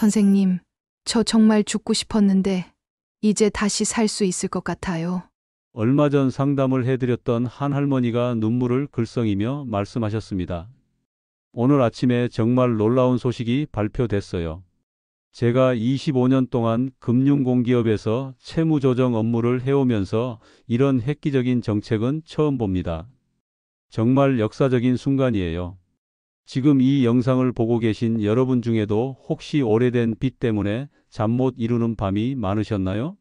선생님, 저 정말 죽고 싶었는데 이제 다시 살 수 있을 것 같아요. 얼마 전 상담을 해드렸던 한 할머니가 눈물을 글썽이며 말씀하셨습니다. 오늘 아침에 정말 놀라운 소식이 발표됐어요. 제가 25년 동안 금융공기업에서 채무조정 업무를 해오면서 이런 획기적인 정책은 처음 봅니다. 정말 역사적인 순간이에요. 지금 이 영상을 보고 계신 여러분 중에도 혹시 오래된 빚 때문에 잠 못 이루는 밤이 많으셨나요?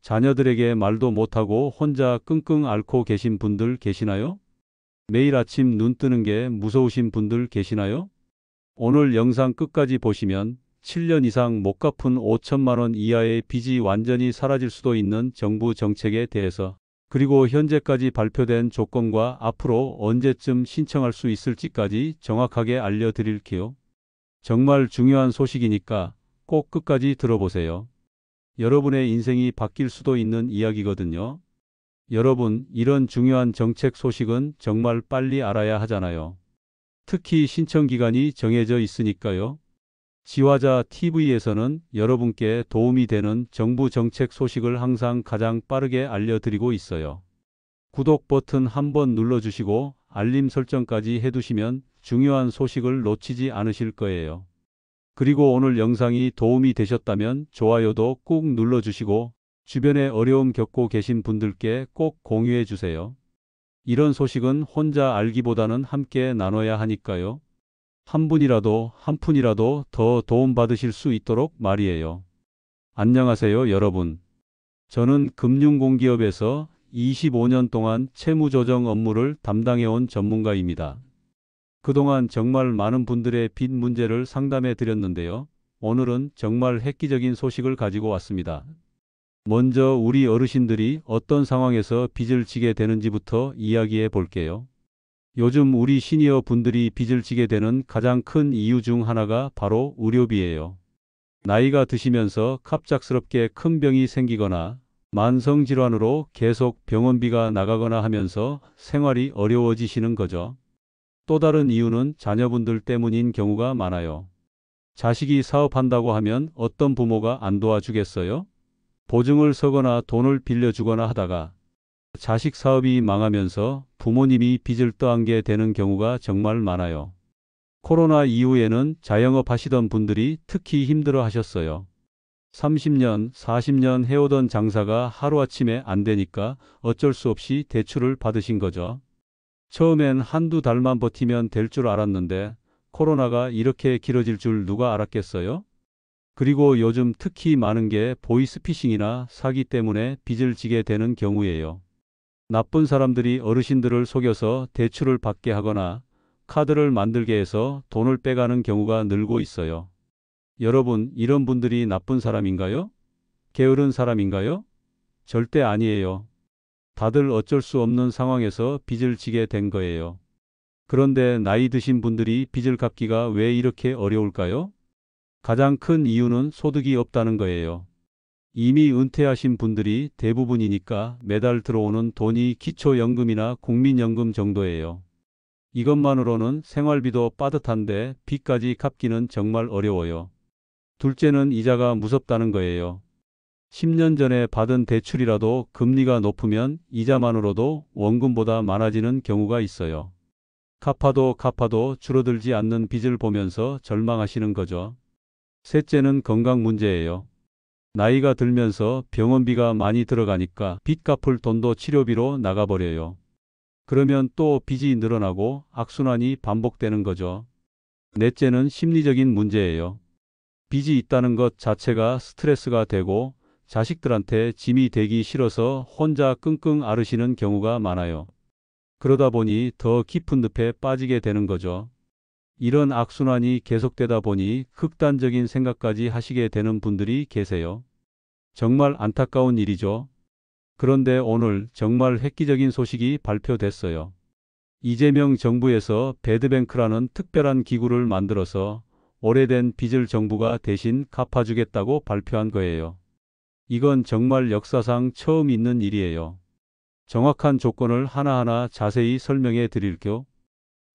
자녀들에게 말도 못하고 혼자 끙끙 앓고 계신 분들 계시나요? 매일 아침 눈 뜨는 게 무서우신 분들 계시나요? 오늘 영상 끝까지 보시면 7년 이상 못 갚은 5천만 원 이하의 빚이 완전히 사라질 수도 있는 정부 정책에 대해서, 그리고 현재까지 발표된 조건과 앞으로 언제쯤 신청할 수 있을지까지 정확하게 알려드릴게요. 정말 중요한 소식이니까 꼭 끝까지 들어보세요. 여러분의 인생이 바뀔 수도 있는 이야기거든요. 여러분, 이런 중요한 정책 소식은 정말 빨리 알아야 하잖아요. 특히 신청 기간이 정해져 있으니까요. 지화자 TV에서는 여러분께 도움이 되는 정부 정책 소식을 항상 가장 빠르게 알려드리고 있어요. 구독 버튼 한번 눌러주시고 알림 설정까지 해두시면 중요한 소식을 놓치지 않으실 거예요. 그리고 오늘 영상이 도움이 되셨다면 좋아요도 꾹 눌러주시고 주변에 어려움 겪고 계신 분들께 꼭 공유해 주세요. 이런 소식은 혼자 알기보다는 함께 나눠야 하니까요. 한 분이라도 한 푼이라도 더 도움받으실 수 있도록 말이에요. 안녕하세요, 여러분. 저는 금융공기업에서 25년 동안 채무조정 업무를 담당해온 전문가입니다. 그동안 정말 많은 분들의 빚 문제를 상담해 드렸는데요. 오늘은 정말 획기적인 소식을 가지고 왔습니다. 먼저 우리 어르신들이 어떤 상황에서 빚을 지게 되는지부터 이야기해 볼게요. 요즘 우리 시니어 분들이 빚을 지게 되는 가장 큰 이유 중 하나가 바로 의료비예요. 나이가 드시면서 갑작스럽게 큰 병이 생기거나 만성질환으로 계속 병원비가 나가거나 하면서 생활이 어려워지시는 거죠. 또 다른 이유는 자녀분들 때문인 경우가 많아요. 자식이 사업한다고 하면 어떤 부모가 안 도와주겠어요? 보증을 서거나 돈을 빌려주거나 하다가 자식 사업이 망하면서 부모님이 빚을 떠안게 되는 경우가 정말 많아요. 코로나 이후에는 자영업 하시던 분들이 특히 힘들어 하셨어요. 30년, 40년 해오던 장사가 하루아침에 안 되니까 어쩔 수 없이 대출을 받으신 거죠. 처음엔 한두 달만 버티면 될 줄 알았는데 코로나가 이렇게 길어질 줄 누가 알았겠어요? 그리고 요즘 특히 많은 게 보이스피싱이나 사기 때문에 빚을 지게 되는 경우예요. 나쁜 사람들이 어르신들을 속여서 대출을 받게 하거나 카드를 만들게 해서 돈을 빼가는 경우가 늘고 있어요. 여러분, 이런 분들이 나쁜 사람인가요? 게으른 사람인가요? 절대 아니에요. 다들 어쩔 수 없는 상황에서 빚을 지게 된 거예요. 그런데 나이 드신 분들이 빚을 갚기가 왜 이렇게 어려울까요? 가장 큰 이유는 소득이 없다는 거예요. 이미 은퇴하신 분들이 대부분이니까 매달 들어오는 돈이 기초연금이나 국민연금 정도예요. 이것만으로는 생활비도 빠듯한데 빚까지 갚기는 정말 어려워요. 둘째는 이자가 무섭다는 거예요. 10년 전에 받은 대출이라도 금리가 높으면 이자만으로도 원금보다 많아지는 경우가 있어요. 갚아도 줄어들지 않는 빚을 보면서 절망하시는 거죠. 셋째는 건강 문제예요. 나이가 들면서 병원비가 많이 들어가니까 빚 갚을 돈도 치료비로 나가버려요. 그러면 또 빚이 늘어나고 악순환이 반복되는 거죠. 넷째는 심리적인 문제예요. 빚이 있다는 것 자체가 스트레스가 되고 자식들한테 짐이 되기 싫어서 혼자 끙끙 앓으시는 경우가 많아요. 그러다 보니 더 깊은 늪에 빠지게 되는 거죠. 이런 악순환이 계속되다 보니 극단적인 생각까지 하시게 되는 분들이 계세요. 정말 안타까운 일이죠. 그런데 오늘 정말 획기적인 소식이 발표됐어요. 이재명 정부에서 배드뱅크라는 특별한 기구를 만들어서 오래된 빚을 정부가 대신 갚아주겠다고 발표한 거예요. 이건 정말 역사상 처음 있는 일이에요. 정확한 조건을 하나하나 자세히 설명해 드릴게요.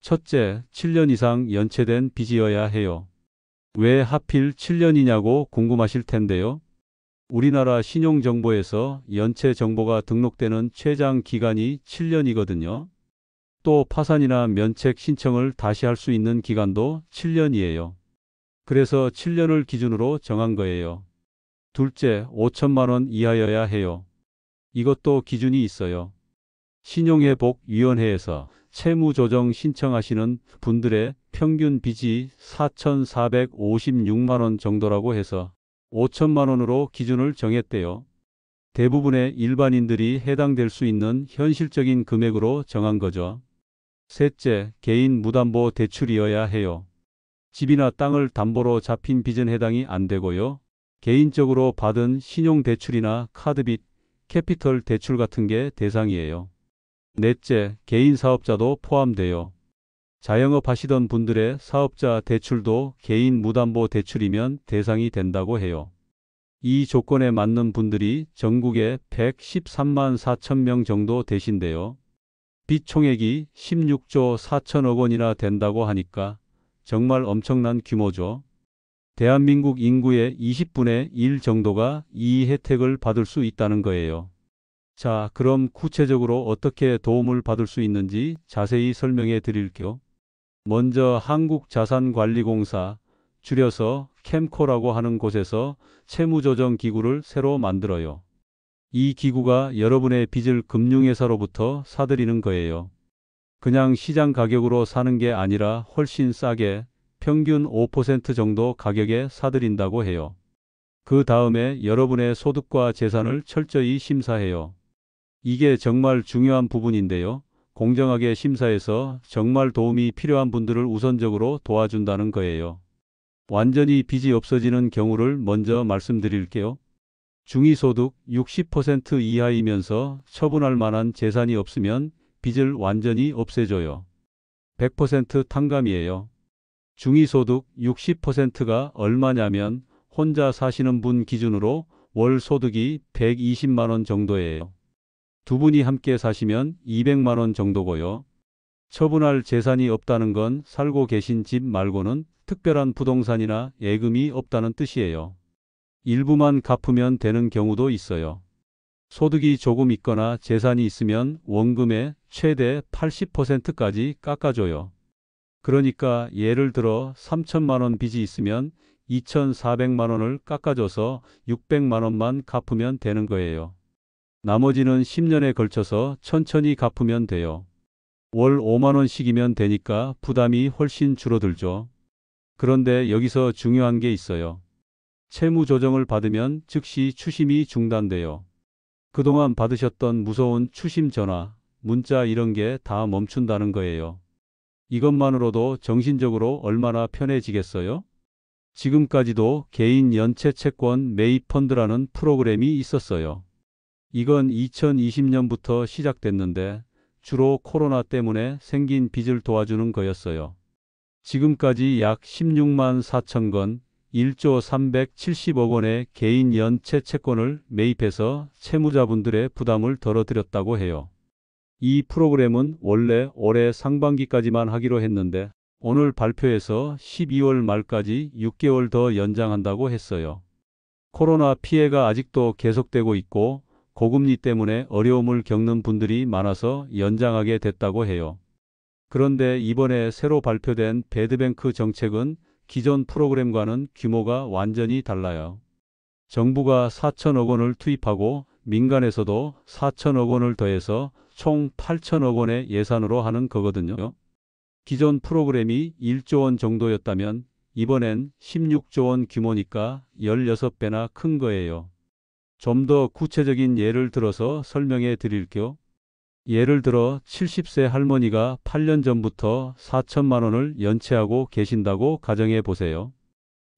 첫째, 7년 이상 연체된 빚이어야 해요. 왜 하필 7년이냐고 궁금하실 텐데요. 우리나라 신용정보에서 연체 정보가 등록되는 최장 기간이 7년이거든요. 또 파산이나 면책 신청을 다시 할 수 있는 기간도 7년이에요. 그래서 7년을 기준으로 정한 거예요. 둘째, 5천만 원 이하여야 해요. 이것도 기준이 있어요. 신용회복위원회에서 채무조정 신청하시는 분들의 평균 빚이 4,456만 원 정도라고 해서 5천만 원으로 기준을 정했대요. 대부분의 일반인들이 해당될 수 있는 현실적인 금액으로 정한 거죠. 셋째, 개인 무담보 대출이어야 해요. 집이나 땅을 담보로 잡힌 빚은 해당이 안 되고요. 개인적으로 받은 신용대출이나 카드빚, 캐피털 대출 같은 게 대상이에요. 넷째, 개인 사업자도 포함돼요. 자영업 하시던 분들의 사업자 대출도 개인 무담보 대출이면 대상이 된다고 해요. 이 조건에 맞는 분들이 전국에 113만 4천 명 정도 되신대요. 빚 총액이 16조 4천억 원이나 된다고 하니까 정말 엄청난 규모죠. 대한민국 인구의 20분의 1 정도가 이 혜택을 받을 수 있다는 거예요. 자, 그럼 구체적으로 어떻게 도움을 받을 수 있는지 자세히 설명해 드릴게요. 먼저 한국자산관리공사, 줄여서 캠코라고 하는 곳에서 채무조정기구를 새로 만들어요. 이 기구가 여러분의 빚을 금융회사로부터 사들이는 거예요. 그냥 시장 가격으로 사는 게 아니라 훨씬 싸게 평균 5% 정도 가격에 사들인다고 해요. 그 다음에 여러분의 소득과 재산을 철저히 심사해요. 이게 정말 중요한 부분인데요. 공정하게 심사해서 정말 도움이 필요한 분들을 우선적으로 도와준다는 거예요. 완전히 빚이 없어지는 경우를 먼저 말씀드릴게요. 중위소득 60% 이하이면서 처분할 만한 재산이 없으면 빚을 완전히 없애줘요. 100% 탕감이에요. 중위소득 60%가 얼마냐면 혼자 사시는 분 기준으로 월 소득이 120만 원 정도예요. 두 분이 함께 사시면 200만 원 정도고요. 처분할 재산이 없다는 건 살고 계신 집 말고는 특별한 부동산이나 예금이 없다는 뜻이에요. 일부만 갚으면 되는 경우도 있어요. 소득이 조금 있거나 재산이 있으면 원금의 최대 80%까지 깎아줘요. 그러니까 예를 들어 3천만 원 빚이 있으면 2,400만 원을 깎아줘서 600만 원만 갚으면 되는 거예요. 나머지는 10년에 걸쳐서 천천히 갚으면 돼요. 월 5만 원씩이면 되니까 부담이 훨씬 줄어들죠. 그런데 여기서 중요한 게 있어요. 채무 조정을 받으면 즉시 추심이 중단돼요. 그동안 받으셨던 무서운 추심 전화, 문자 이런 게 다 멈춘다는 거예요. 이것만으로도 정신적으로 얼마나 편해지겠어요? 지금까지도 개인 연체 채권 매입 펀드라는 프로그램이 있었어요. 이건 2020년부터 시작됐는데 주로 코로나 때문에 생긴 빚을 도와주는 거였어요. 지금까지 약 16만 4천 건, 1조 370억 원의 개인 연체 채권을 매입해서 채무자분들의 부담을 덜어드렸다고 해요. 이 프로그램은 원래 올해 상반기까지만 하기로 했는데 오늘 발표에서 12월 말까지 6개월 더 연장한다고 했어요. 코로나 피해가 아직도 계속되고 있고 고금리 때문에 어려움을 겪는 분들이 많아서 연장하게 됐다고 해요. 그런데 이번에 새로 발표된 배드뱅크 정책은 기존 프로그램과는 규모가 완전히 달라요. 정부가 4천억 원을 투입하고 민간에서도 4천억 원을 더해서 총 8천억 원의 예산으로 하는 거거든요. 기존 프로그램이 1조 원 정도였다면 이번엔 16조 원 규모니까 16배나 큰 거예요. 좀 더 구체적인 예를 들어서 설명해 드릴게요. 예를 들어 70세 할머니가 8년 전부터 4천만 원을 연체하고 계신다고 가정해 보세요.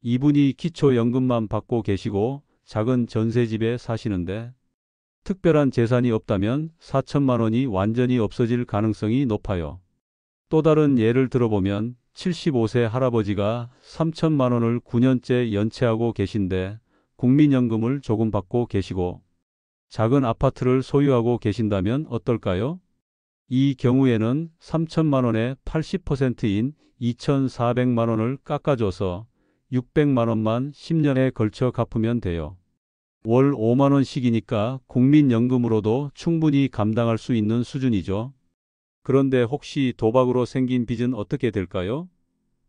이분이 기초연금만 받고 계시고 작은 전셋집에 사시는데 특별한 재산이 없다면 4천만 원이 완전히 없어질 가능성이 높아요. 또 다른 예를 들어보면 75세 할아버지가 3천만 원을 9년째 연체하고 계신데 국민연금을 조금 받고 계시고 작은 아파트를 소유하고 계신다면 어떨까요? 이 경우에는 3천만 원의 80%인 2,400만 원을 깎아줘서 600만 원만 10년에 걸쳐 갚으면 돼요. 월 5만 원씩이니까 국민연금으로도 충분히 감당할 수 있는 수준이죠. 그런데 혹시 도박으로 생긴 빚은 어떻게 될까요?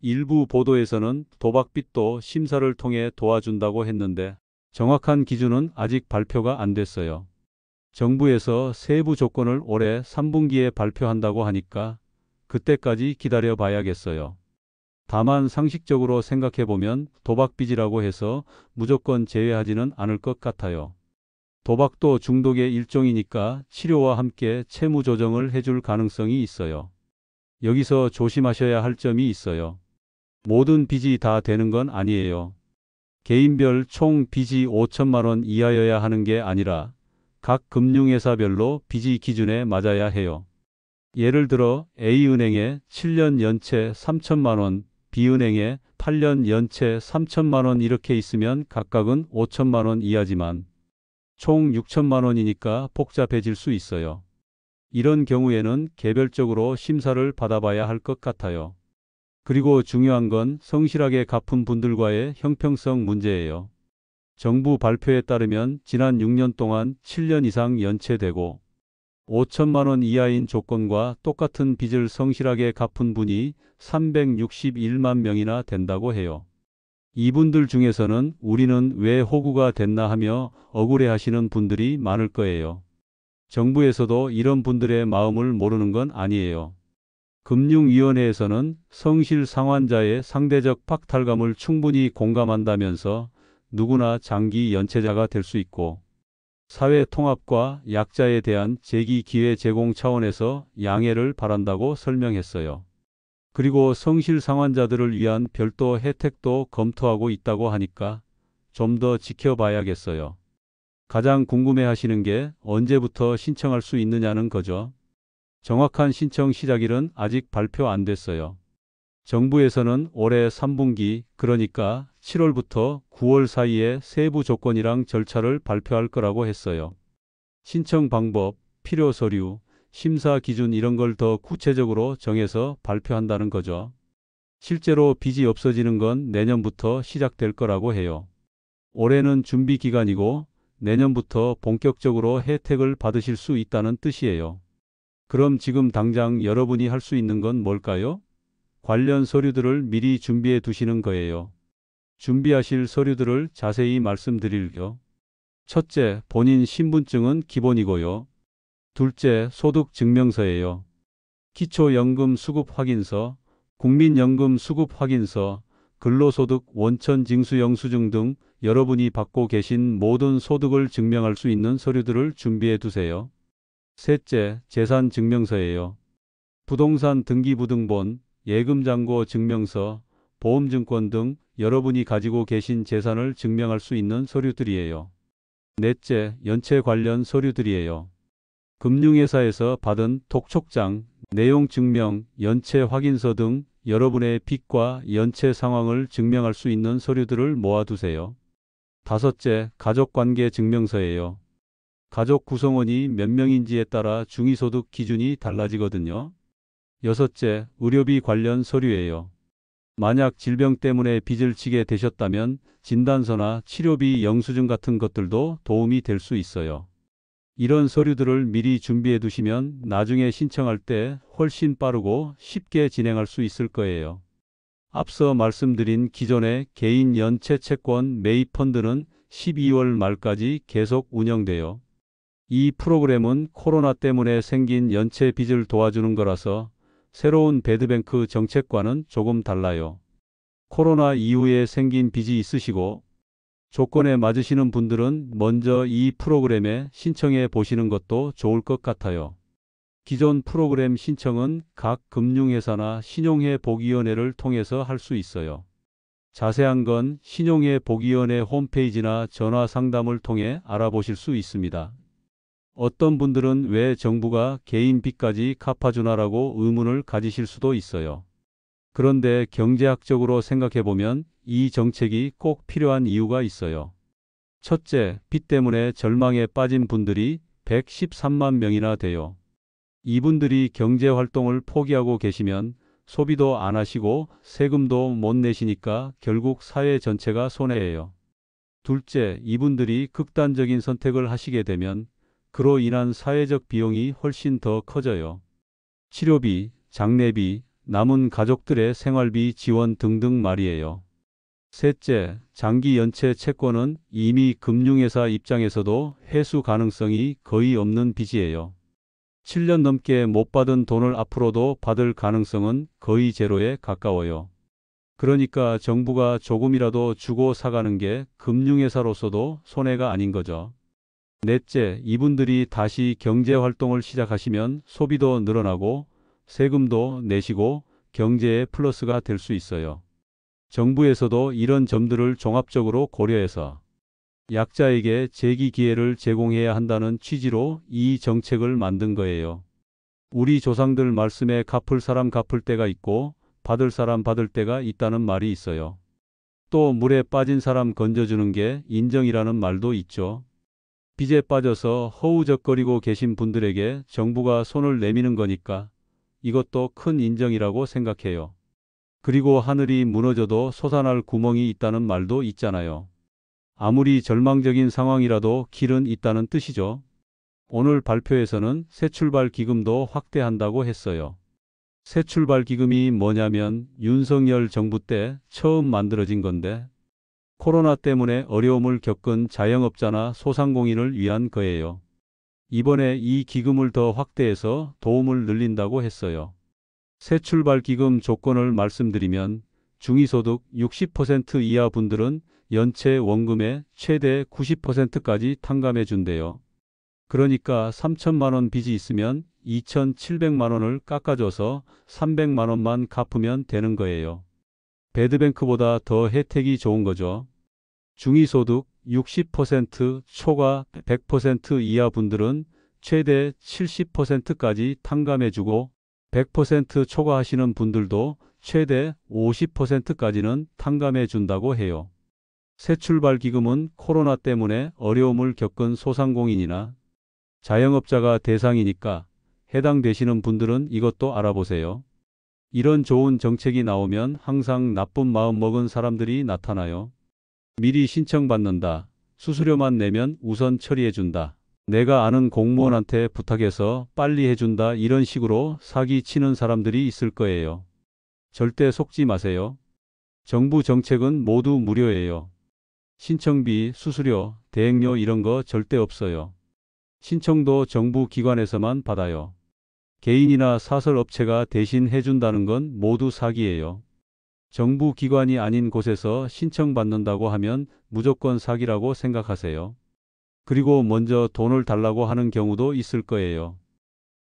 일부 보도에서는 도박빚도 심사를 통해 도와준다고 했는데 정확한 기준은 아직 발표가 안 됐어요. 정부에서 세부 조건을 올해 3분기에 발표한다고 하니까 그때까지 기다려 봐야겠어요. 다만 상식적으로 생각해보면 도박빚이라고 해서 무조건 제외하지는 않을 것 같아요. 도박도 중독의 일종이니까 치료와 함께 채무 조정을 해줄 가능성이 있어요. 여기서 조심하셔야 할 점이 있어요. 모든 빚이 다 되는 건 아니에요. 개인별 총 빚이 5천만 원 이하여야 하는 게 아니라 각 금융회사별로 빚이 기준에 맞아야 해요. 예를 들어 A은행에 7년 연체 3천만 원, B은행에 8년 연체 3천만 원 이렇게 있으면 각각은 5천만 원 이하지만 총 6천만 원이니까 복잡해질 수 있어요. 이런 경우에는 개별적으로 심사를 받아봐야 할 것 같아요. 그리고 중요한 건 성실하게 갚은 분들과의 형평성 문제예요. 정부 발표에 따르면 지난 6년 동안 7년 이상 연체되고 5천만 원 이하인 조건과 똑같은 빚을 성실하게 갚은 분이 361만 명이나 된다고 해요. 이분들 중에서는 우리는 왜 호구가 됐나 하며 억울해하시는 분들이 많을 거예요. 정부에서도 이런 분들의 마음을 모르는 건 아니에요. 금융위원회에서는 성실 상환자의 상대적 박탈감을 충분히 공감한다면서 누구나 장기 연체자가 될 수 있고 사회 통합과 약자에 대한 재기 기회 제공 차원에서 양해를 바란다고 설명했어요. 그리고 성실 상환자들을 위한 별도 혜택도 검토하고 있다고 하니까 좀 더 지켜봐야겠어요. 가장 궁금해하시는 게 언제부터 신청할 수 있느냐는 거죠. 정확한 신청 시작일은 아직 발표 안 됐어요. 정부에서는 올해 3분기, 그러니까 7월부터 9월 사이에 세부 조건이랑 절차를 발표할 거라고 했어요. 신청 방법, 필요 서류, 심사 기준 이런 걸 더 구체적으로 정해서 발표한다는 거죠. 실제로 빚이 없어지는 건 내년부터 시작될 거라고 해요. 올해는 준비 기간이고 내년부터 본격적으로 혜택을 받으실 수 있다는 뜻이에요. 그럼 지금 당장 여러분이 할 수 있는 건 뭘까요? 관련 서류들을 미리 준비해 두시는 거예요. 준비하실 서류들을 자세히 말씀드릴게요. 첫째, 본인 신분증은 기본이고요. 둘째, 소득증명서예요. 기초연금 수급 확인서, 국민연금 수급 확인서, 근로소득 원천징수 영수증 등 여러분이 받고 계신 모든 소득을 증명할 수 있는 서류들을 준비해 두세요. 셋째, 재산증명서예요. 부동산 등기부등본, 예금잔고 증명서, 보험증권 등 여러분이 가지고 계신 재산을 증명할 수 있는 서류들이에요. 넷째, 연체 관련 서류들이에요. 금융회사에서 받은 독촉장, 내용 증명, 연체 확인서 등 여러분의 빚과 연체 상황을 증명할 수 있는 서류들을 모아두세요. 다섯째, 가족관계 증명서예요. 가족 구성원이 몇 명인지에 따라 중위소득 기준이 달라지거든요. 여섯째, 의료비 관련 서류예요. 만약 질병 때문에 빚을 지게 되셨다면 진단서나 치료비 영수증 같은 것들도 도움이 될 수 있어요. 이런 서류들을 미리 준비해 두시면 나중에 신청할 때 훨씬 빠르고 쉽게 진행할 수 있을 거예요. 앞서 말씀드린 기존의 개인 연체 채권 매입 펀드는 12월 말까지 계속 운영돼요. 이 프로그램은 코로나 때문에 생긴 연체 빚을 도와주는 거라서 새로운 배드뱅크 정책과는 조금 달라요. 코로나 이후에 생긴 빚이 있으시고 조건에 맞으시는 분들은 먼저 이 프로그램에 신청해 보시는 것도 좋을 것 같아요. 기존 프로그램 신청은 각 금융회사나 신용회복위원회를 통해서 할 수 있어요. 자세한 건 신용회복위원회 홈페이지나 전화 상담을 통해 알아보실 수 있습니다. 어떤 분들은 왜 정부가 개인 빚까지 갚아주나라고 의문을 가지실 수도 있어요. 그런데 경제학적으로 생각해보면 이 정책이 꼭 필요한 이유가 있어요. 첫째, 빚 때문에 절망에 빠진 분들이 113만 명이나 돼요. 이분들이 경제활동을 포기하고 계시면 소비도 안 하시고 세금도 못 내시니까 결국 사회 전체가 손해예요. 둘째, 이분들이 극단적인 선택을 하시게 되면 그로 인한 사회적 비용이 훨씬 더 커져요. 치료비, 장례비, 남은 가족들의 생활비 지원 등등 말이에요. 셋째, 장기 연체 채권은 이미 금융회사 입장에서도 회수 가능성이 거의 없는 빚이에요. 7년 넘게 못 받은 돈을 앞으로도 받을 가능성은 거의 제로에 가까워요. 그러니까 정부가 조금이라도 주고 사가는 게 금융회사로서도 손해가 아닌 거죠. 넷째, 이분들이 다시 경제활동을 시작하시면 소비도 늘어나고 세금도 내시고 경제에 플러스가 될 수 있어요. 정부에서도 이런 점들을 종합적으로 고려해서 약자에게 재기 기회를 제공해야 한다는 취지로 이 정책을 만든 거예요. 우리 조상들 말씀에 갚을 사람 갚을 때가 있고 받을 사람 받을 때가 있다는 말이 있어요. 또 물에 빠진 사람 건져주는 게 인정이라는 말도 있죠. 빚에 빠져서 허우적거리고 계신 분들에게 정부가 손을 내미는 거니까 이것도 큰 인정이라고 생각해요. 그리고 하늘이 무너져도 솟아날 구멍이 있다는 말도 있잖아요. 아무리 절망적인 상황이라도 길은 있다는 뜻이죠. 오늘 발표에서는 새출발 기금도 확대한다고 했어요. 새출발 기금이 뭐냐면 윤석열 정부 때 처음 만들어진 건데 코로나 때문에 어려움을 겪은 자영업자나 소상공인을 위한 거예요. 이번에 이 기금을 더 확대해서 도움을 늘린다고 했어요. 새출발 기금 조건을 말씀드리면 중위소득 60% 이하 분들은 연체 원금의 최대 90%까지 탕감해 준대요. 그러니까 3천만 원 빚이 있으면 2,700만 원을 깎아줘서 300만 원만 갚으면 되는 거예요. 배드뱅크보다 더 혜택이 좋은 거죠. 중위소득 60%, 초과 100% 이하 분들은 최대 70%까지 탕감해주고 100% 초과하시는 분들도 최대 50%까지는 탕감해준다고 해요. 새출발 기금은 코로나 때문에 어려움을 겪은 소상공인이나 자영업자가 대상이니까 해당되시는 분들은 이것도 알아보세요. 이런 좋은 정책이 나오면 항상 나쁜 마음 먹은 사람들이 나타나요. 미리 신청받는다. 수수료만 내면 우선 처리해준다. 내가 아는 공무원한테 부탁해서 빨리 해준다. 이런 식으로 사기 치는 사람들이 있을 거예요. 절대 속지 마세요. 정부 정책은 모두 무료예요. 신청비, 수수료, 대행료 이런 거 절대 없어요. 신청도 정부 기관에서만 받아요. 개인이나 사설업체가 대신 해준다는 건 모두 사기예요. 정부 기관이 아닌 곳에서 신청받는다고 하면 무조건 사기라고 생각하세요. 그리고 먼저 돈을 달라고 하는 경우도 있을 거예요.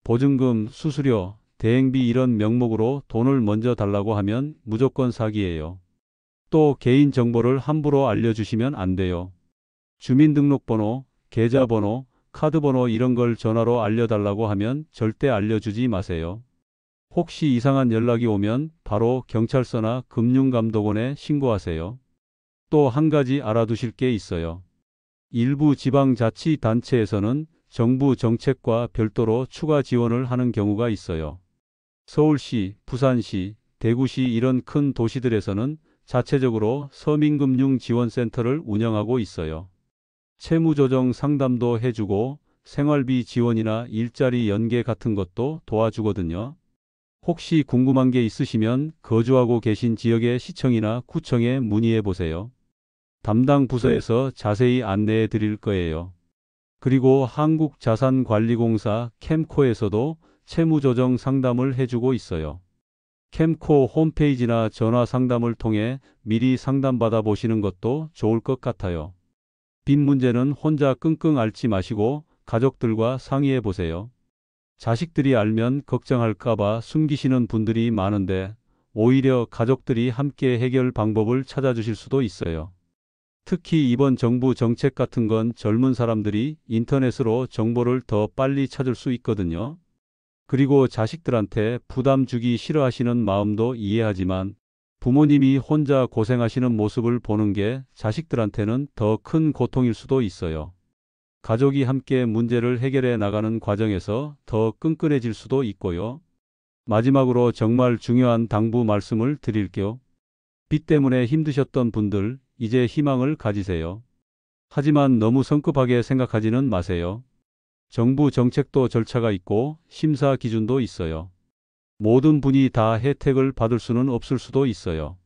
보증금, 수수료, 대행비 이런 명목으로 돈을 먼저 달라고 하면 무조건 사기예요. 또 개인 정보를 함부로 알려주시면 안 돼요. 주민등록번호, 계좌번호, 카드번호 이런 걸 전화로 알려달라고 하면 절대 알려주지 마세요. 혹시 이상한 연락이 오면 바로 경찰서나 금융감독원에 신고하세요. 또 한 가지 알아두실 게 있어요. 일부 지방자치단체에서는 정부 정책과 별도로 추가 지원을 하는 경우가 있어요. 서울시, 부산시, 대구시 이런 큰 도시들에서는 자체적으로 서민금융지원센터를 운영하고 있어요. 채무조정 상담도 해주고 생활비 지원이나 일자리 연계 같은 것도 도와주거든요. 혹시 궁금한 게 있으시면 거주하고 계신 지역의 시청이나 구청에 문의해 보세요. 담당 부서에서 자세히 안내해 드릴 거예요. 그리고 한국자산관리공사 캠코에서도 채무조정 상담을 해주고 있어요. 캠코 홈페이지나 전화 상담을 통해 미리 상담받아 보시는 것도 좋을 것 같아요. 빚 문제는 혼자 끙끙 앓지 마시고 가족들과 상의해 보세요. 자식들이 알면 걱정할까봐 숨기시는 분들이 많은데 오히려 가족들이 함께 해결 방법을 찾아주실 수도 있어요. 특히 이번 정부 정책 같은 건 젊은 사람들이 인터넷으로 정보를 더 빨리 찾을 수 있거든요. 그리고 자식들한테 부담 주기 싫어하시는 마음도 이해하지만 부모님이 혼자 고생하시는 모습을 보는 게 자식들한테는 더 큰 고통일 수도 있어요. 가족이 함께 문제를 해결해 나가는 과정에서 더 끈끈해질 수도 있고요. 마지막으로 정말 중요한 당부 말씀을 드릴게요. 빚 때문에 힘드셨던 분들, 이제 희망을 가지세요. 하지만 너무 성급하게 생각하지는 마세요. 정부 정책도 절차가 있고 심사 기준도 있어요. 모든 분이 다 혜택을 받을 수는 없을 수도 있어요.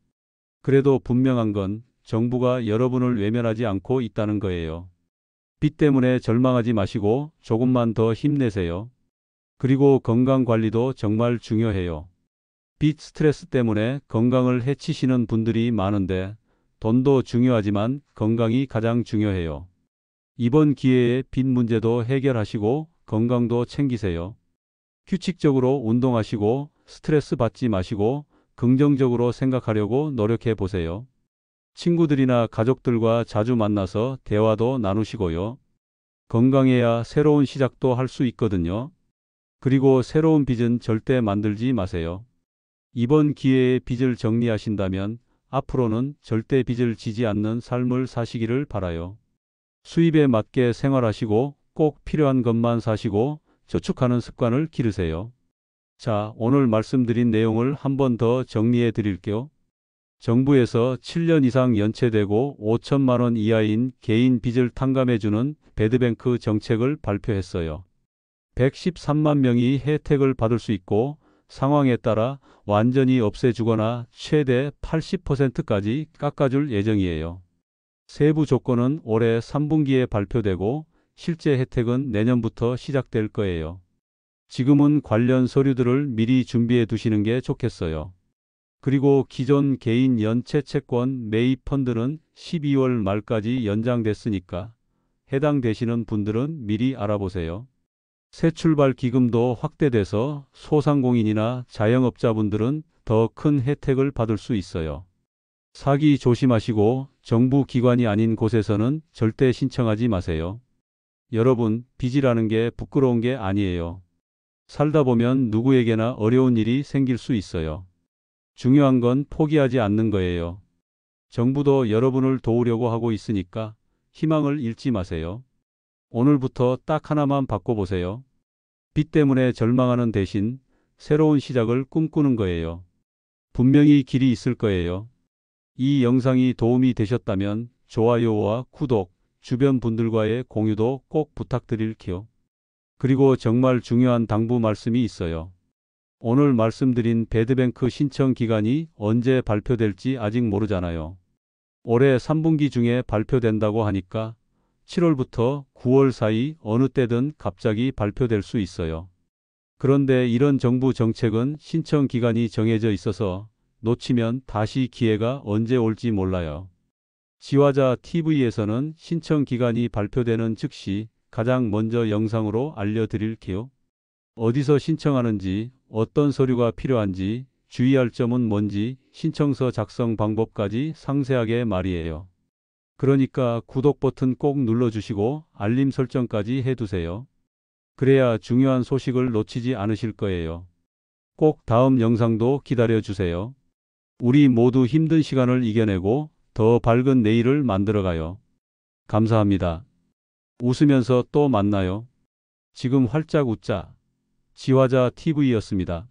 그래도 분명한 건 정부가 여러분을 외면하지 않고 있다는 거예요. 빚 때문에 절망하지 마시고 조금만 더 힘내세요. 그리고 건강 관리도 정말 중요해요. 빚 스트레스 때문에 건강을 해치시는 분들이 많은데 돈도 중요하지만 건강이 가장 중요해요. 이번 기회에 빚 문제도 해결하시고 건강도 챙기세요. 규칙적으로 운동하시고 스트레스 받지 마시고 긍정적으로 생각하려고 노력해 보세요. 친구들이나 가족들과 자주 만나서 대화도 나누시고요. 건강해야 새로운 시작도 할 수 있거든요. 그리고 새로운 빚은 절대 만들지 마세요. 이번 기회에 빚을 정리하신다면 앞으로는 절대 빚을 지지 않는 삶을 사시기를 바라요. 수입에 맞게 생활하시고 꼭 필요한 것만 사시고 저축하는 습관을 기르세요. 자, 오늘 말씀드린 내용을 한 번 더 정리해 드릴게요. 정부에서 7년 이상 연체되고 5천만 원 이하인 개인 빚을 탕감해주는 배드뱅크 정책을 발표했어요. 113만 명이 혜택을 받을 수 있고 상황에 따라 완전히 없애주거나 최대 80%까지 깎아줄 예정이에요. 세부 조건은 올해 3분기에 발표되고 실제 혜택은 내년부터 시작될 거예요. 지금은 관련 서류들을 미리 준비해 두시는 게 좋겠어요. 그리고 기존 개인 연체 채권 매입 펀드는 12월 말까지 연장됐으니까 해당되시는 분들은 미리 알아보세요. 새 출발 기금도 확대돼서 소상공인이나 자영업자분들은 더 큰 혜택을 받을 수 있어요. 사기 조심하시고 정부 기관이 아닌 곳에서는 절대 신청하지 마세요. 여러분, 빚이라는 게 부끄러운 게 아니에요. 살다 보면 누구에게나 어려운 일이 생길 수 있어요. 중요한 건 포기하지 않는 거예요. 정부도 여러분을 도우려고 하고 있으니까 희망을 잃지 마세요. 오늘부터 딱 하나만 바꿔보세요. 빚 때문에 절망하는 대신 새로운 시작을 꿈꾸는 거예요. 분명히 길이 있을 거예요. 이 영상이 도움이 되셨다면 좋아요와 구독, 주변 분들과의 공유도 꼭 부탁드릴게요. 그리고 정말 중요한 당부 말씀이 있어요. 오늘 말씀드린 배드뱅크 신청 기간이 언제 발표될지 아직 모르잖아요. 올해 3분기 중에 발표된다고 하니까 7월부터 9월 사이 어느 때든 갑자기 발표될 수 있어요. 그런데 이런 정부 정책은 신청 기간이 정해져 있어서 놓치면 다시 기회가 언제 올지 몰라요. 지화자 TV에서는 신청 기간이 발표되는 즉시 가장 먼저 영상으로 알려드릴게요. 어디서 신청하는지, 어떤 서류가 필요한지, 주의할 점은 뭔지, 신청서 작성 방법까지 상세하게 말이에요. 그러니까 구독 버튼 꼭 눌러주시고 알림 설정까지 해두세요. 그래야 중요한 소식을 놓치지 않으실 거예요. 꼭 다음 영상도 기다려주세요. 우리 모두 힘든 시간을 이겨내고 더 밝은 내일을 만들어가요. 감사합니다. 웃으면서 또 만나요. 지금 활짝 웃자. 지화자 TV였습니다.